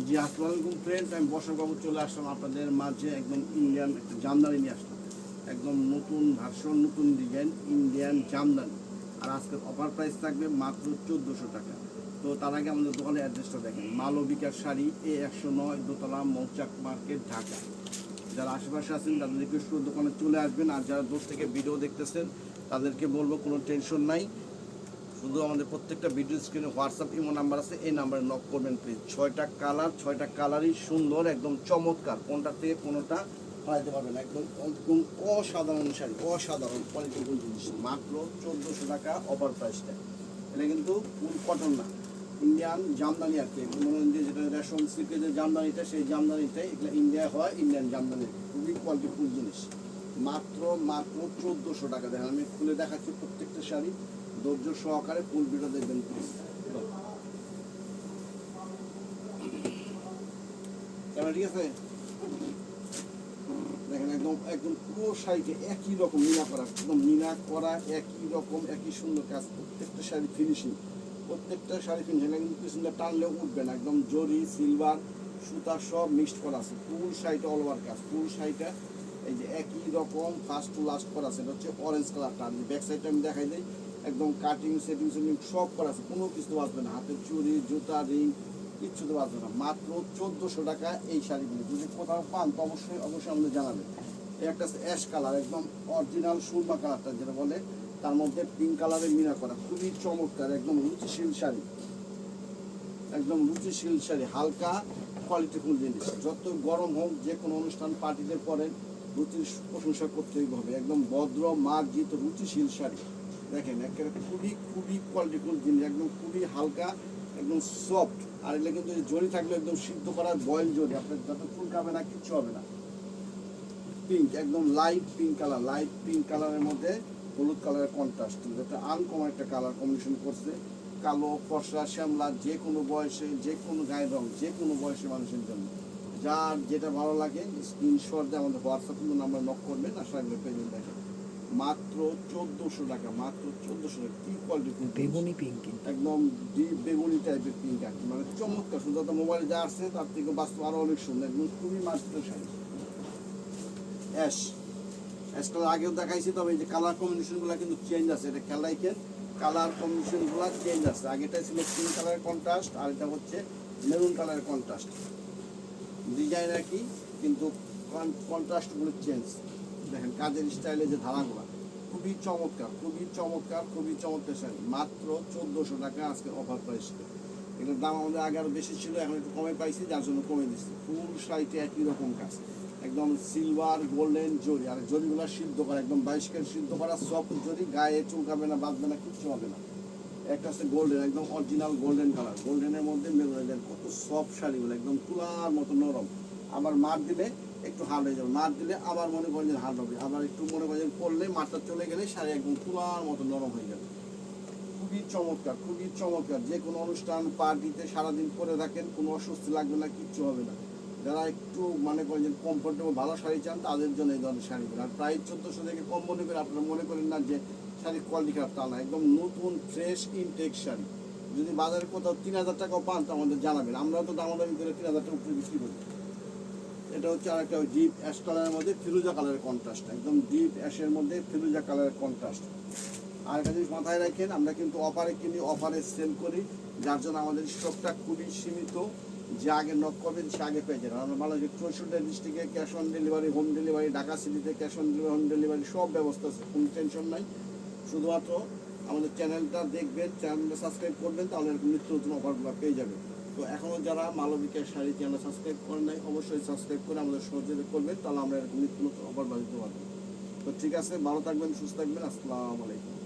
জি, আসসালামু আলাইকুম ফ্রেন্ডস, আমি বর্ষাবাবু চলে আসলাম আপনাদের মাঝে। একদম ইন্ডিয়ান একটা জামদানি নিয়ে আসলাম, একদম নতুন ভার্সন, নতুন ডিজাইন ইন্ডিয়ান জামদানি। আর আজকের অফার প্রাইস থাকবে মাত্র 1400 টাকা। তো তার আগে আমাদের দোকানের অ্যাড্রেসটা দেখেন, মালবিকার শাড়ি, A109, দোতলা, মৌচাক মার্কেট, ঢাকা। যারা আশেপাশে আছেন তাদের রিকোয়েস্ট করে দোকানে চলে আসবেন। আর যারা দূর থেকে ভিডিও দেখতেছেন তাদেরকে বলবো কোনো টেনশন নাই, শুধু আমাদের প্রত্যেকটা ভিডিও স্ক্রিনে হোয়াটসঅ্যাপ ইমো নাম্বার আছে, এই নাম্বারে নক করবেন প্লিজ। 6টা কালার, 6টা কালারই সুন্দর, একদম চমৎকার, কোনটা থেকে কোনোটা হারাইতে পারবেন। একদম একদম অসাধারণ শাড়ি, অসাধারণ কোয়ালিটিফুল জিনিস, মাত্র 1400 টাকা অফার প্রাইসটা। এটা কিন্তু ফুল কটন না, ইন্ডিয়ান জামদানি আর কি। মনে হয় যে যেটা রেশম সিল্কের যে জামদানিটা, সেই জামদানিটাই এগুলো ইন্ডিয়ায় হয়, ইন্ডিয়ান জামদানি, খুবই কোয়ালিটিফুল জিনিস। মাত্র 1400 টাকা। দেখেন আমি খুলে দেখাচ্ছি প্রত্যেকটা শাড়ি, ধৈর্য সহকারে ফুল ভিডিও দেখবেন প্লিজ। ক্যামেরা ঠিক আছে? দেখেন একদম একদম পুরো শাড়িতে একই রকম মিনা করা, একদম মিনা করা, একই রকম, একই সুন্দর কাজ, প্রত্যেকটা শাড়ি ফিনিশিং, প্রত্যেকটা শাড়ি ফিনিশিং। কিন্তু পিছনটা টানলেও উঠবে না, একদম জরি সিলভার সুতা সব মিক্সড করা আছে। ফুল শাড়িটা অল ওভার কাজ, ফুল শাড়িটা এই যে একই রকম ফার্স্ট টু লাস্ট করা আছে। এটা হচ্ছে অরেঞ্জ কালারটা। আর ব্যাক সাইডটা আমি দেখাই দিই, একদম কাটিং সেটিং সেটিং সব করা আছে, কোনো কিছু বাঁচবে না। হাতের চুড়ি, জুতা, রিং কিচ্ছু তো বাঁচবে না। মাত্র 1400 টাকা এই শাড়িগুলো। যদি কোথাও পান তো অবশ্যই অবশ্যই আমাদের জানাবেন। এই একটা অ্যাশ কালার, একদম অরিজিনাল সুরমা কালারটা যেটা বলে, তার মধ্যে পিঙ্ক কালারের মিনা করা, খুবই চমৎকার, একদম রুচিশীল শাড়ি, একদম রুচিশীল শাড়ি, হালকা কোয়ালিটিফুল জিনিস। যত গরম হোক, যে কোনো অনুষ্ঠান পার্টিতে পরেন, রুচির প্রশংসা করতেই হবে। একদম ভদ্র মার্জিত রুচিশীল শাড়ি। দেখেন একেবারে খুবই খুবই কোয়ালিটিফুল জিনিস, একদম খুবই হালকা, একদম সফট। আর এগুলো কিন্তু জরি থাকলে একদম সিদ্ধ করার বয়েল জরি, আপনার যত চুল কাবে না, কিচ্ছু হবে না। পিঙ্ক, একদম light pink colour, light pink কালারের মধ্যে হলুদ কালারের কন্ট্রাস্ট, যেটা আনকমন একটা কালার কম্বিনেশন করছে। কালো, ফর্সা, শ্যামলা, যে কোনো বয়সে, যে কোনো গায়ের রং, যে কোনো বয়সের মানুষের জন্য যার যেটা ভালো লাগে স্ক্রিনশট দিয়ে আমাদের হোয়াটসঅ্যাপ নাম্বার নক করবেন। আর সাইডে পেজে দেখেন মাত্র 1400 টাকা, মাত্র 1400 টাকা। কি কোয়ালিটি, বেগুনি পিঙ্ক, একদম ডিপ বেগুনি টাইপের পিঙ্ক আর কি, মানে চমৎকার সুন্দর। মোবাইলে যা আসছে তার থেকে বাস্তব আরও অনেক সুন্দর, একদম খুবই মাত্র শাড়ি। অ্যাশ, অ্যাশ কালার আগেও দেখাইছি, তবে এই যে কালার কম্বিনেশনগুলো কিন্তু চেঞ্জ আছে, এটা খেয়াল রাখেন, কালার কম্বিনেশনগুলো চেঞ্জ আছে। আগেটা ছিল পিঙ্ক কালারের কন্ট্রাস্ট, আর এটা হচ্ছে মেরুন কালারের কন্ট্রাস্ট। ডিজাইন একই কিন্তু কন্ট্রাস্টগুলো চেঞ্জ। দেখেন কাজের স্টাইলে যে ধারাগুলো, খুবই চমৎকার, খুবই চমৎকার, খুবই চমৎকার শাড়ি। মাত্র 1400 টাকা আজকে অফার প্রাইসটা। এটার দাম আমাদের আগে আরও বেশি ছিল, এখন একটু কমে পাইছি, যার জন্য কমে দিচ্ছি। ফুল শাড়িতে একই রকম কাজ, একদম সিলভার গোল্ডেন জরি, আর জরিগুলো সিদ্ধ করা, একদম 22 ক্যারেট সিদ্ধ করা, সফট জরি, গায়ে চুলকাবে না, বাঁধবে না, কিচ্ছু হবে না। একটা আছে গোল্ডেন, একদম অরিজিনাল গোল্ডেন কালার, গোল্ডেনের মধ্যে মেরুন, কত সফট শাড়িগুলো, একদম তুলার মতো নরম। আবার মার দিলে একটু হার্ড হয়ে যাবে, মার দিলে আবার মনে করেন যে হার্ড হবে, আবার একটু মনে করেন পরলে মারটা চলে গেলে শাড়ি একদম তুলার মতো নরম হয়ে যাবে। খুবই চমৎকার, খুবই চমৎকার। যে কোনো অনুষ্ঠান পার্টিতে সারাদিন পরে থাকেন, কোনো অস্বস্তি লাগবে না, কিচ্ছু হবে না। যারা একটু মনে করেন যে কমফোর্টেবল ভালো শাড়ি চান, তাদের জন্য এই ধরনের শাড়িগুলো। আর প্রায় 1400 থেকে কম মনে করে আপনারা মনে করেন না যে শাড়ির কোয়ালিটি খারাপ, তা না, একদম নতুন ফ্রেশ ইনটেক শাড়ি। যদি বাজারে কোথাও 3000 টাকাও পান তো আমাদের জানাবেন, আমরা তো দামাদামি করে 3000 টাকা উপরে বিক্রি করি। এটা হচ্ছে আরেকটা ডিপ অ্যাশ কালারের মধ্যে ফিরোজা কালারের কন্ট্রাস্ট, একদম ডিপ অ্যাশের মধ্যে ফিরোজা কালারের কন্ট্রাস্ট। আর একটা জিনিস মাথায় রাখেন, আমরা কিন্তু অফারে কিনি, অফারে সেল করি, যার জন্য আমাদের স্টকটা খুবই সীমিত। যে আগে নক করবেন সে আগে পেয়ে যাবেন। আমরা বাংলাদেশের 64 ডিস্ট্রিক্টে cash on delivery, home delivery, Dhaka সিটিতে cash on delivery, home delivery সব ব্যবস্থা আছে, কোনো টেনশন নাই। শুধুমাত্র আমাদের চ্যানেলটা দেখবেন, চ্যানেলটা সাবস্ক্রাইব করবেন, তাহলে এরকম নিত্য নতুন অফারগুলো পেয়ে যাবেন। তো এখনও যারা মালবিকের শাড়ি চ্যানেল সাবস্ক্রাইব করেন নাই, অবশ্যই সাবস্ক্রাইব করে আমাদের সহযোগিতা করবেন, তাহলে আমরা এরকম নিত্য নতুন অফার দিতে পারবো। তো ঠিক আছে, ভালো থাকবেন, সুস্থ থাকবেন, আসসালামু আলাইকুম।